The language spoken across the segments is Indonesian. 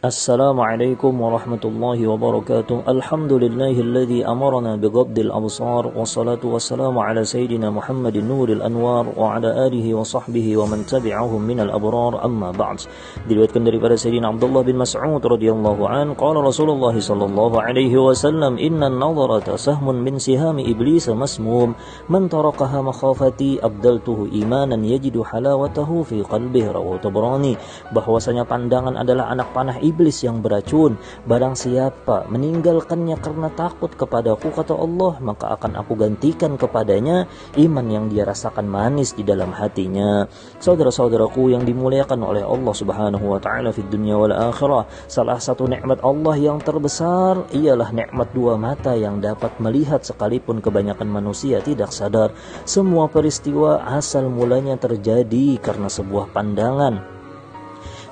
Assalamualaikum warahmatullahi wabarakatuh. Alhamdulillahilladzi amarna bighaddil absar wassalatu wassalamu ala sayyidina Muhammadin nuril anwar wa ala alihi wa sahbihi wa man tabi'ahum minal abrar amma ba'd. Diriwayatkan daripada Sayyidina Abdullah bin Mas'ud radhiyallahu an qala Rasulullah sallallahu alaihi wasallam inna an-nadharata sahmun min sihami iblis masmum man tarakaha makhafati abdaltuhu imanan yajidu halawatahu fi qalbihi rawahu Tabrani. Bahwasanya pandangan adalah anak panah iblis yang beracun. Barang siapa meninggalkannya karena takut kepadaku, kata Allah, maka akan aku gantikan kepadanya iman yang dia rasakan manis di dalam hatinya. Saudara-saudaraku yang dimuliakan oleh Allah Subhanahu wa taala fid dunya wal akhirah, salah satu nikmat Allah yang terbesar ialah nikmat dua mata yang dapat melihat sekalipun kebanyakan manusia tidak sadar. Semua peristiwa asal mulanya terjadi karena sebuah pandangan.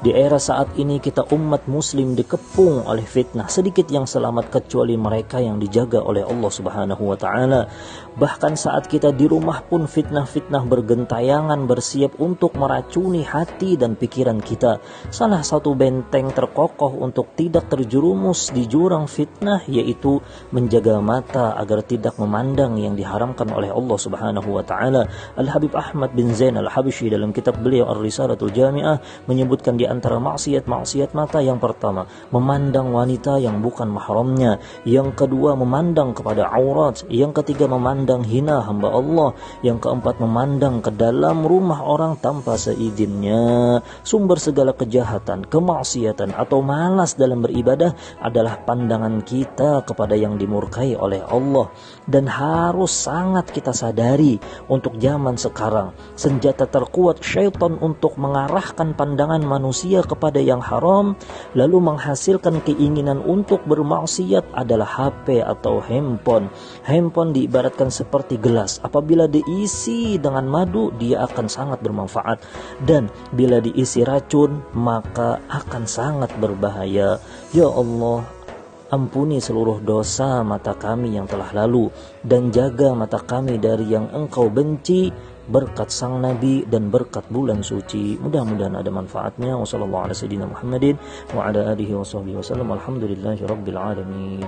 Di era saat ini kita umat muslim dikepung oleh fitnah, sedikit yang selamat kecuali mereka yang dijaga oleh Allah Subhanahu wa taala. Bahkan saat kita di rumah pun fitnah-fitnah bergentayangan bersiap untuk meracuni hati dan pikiran kita. Salah satu benteng terkokoh untuk tidak terjerumus di jurang fitnah yaitu menjaga mata agar tidak memandang yang diharamkan oleh Allah Subhanahu wa taala. Al-Habib Ahmad bin Zain Al-Habsyi dalam kitab beliau Ar-Risalatul Jami'ah menyebutkan di antara maksiat mata, yang pertama memandang wanita yang bukan mahramnya, yang kedua memandang kepada aurat, yang ketiga memandang hina hamba Allah, yang keempat memandang ke dalam rumah orang tanpa seizinnya. Sumber segala kejahatan, kemaksiatan atau malas dalam beribadah adalah pandangan kita kepada yang dimurkai oleh Allah. Dan harus sangat kita sadari untuk zaman sekarang, senjata terkuat syaitan untuk mengarahkan pandangan manusia kepada yang haram lalu menghasilkan keinginan untuk bermaksiat adalah HP atau handphone. Handphone diibaratkan seperti gelas, apabila diisi dengan madu dia akan sangat bermanfaat, dan bila diisi racun maka akan sangat berbahaya. Ya Allah, ampuni seluruh dosa mata kami yang telah lalu dan jaga mata kami dari yang Engkau benci berkat sang Nabi dan berkat bulan suci. Mudah-mudahan ada manfaatnya. Wassallallahu ala sayyidina Muhammadin wa ala alihi wa sahbihi wasallam. Alhamdulillahi rabbil alamin.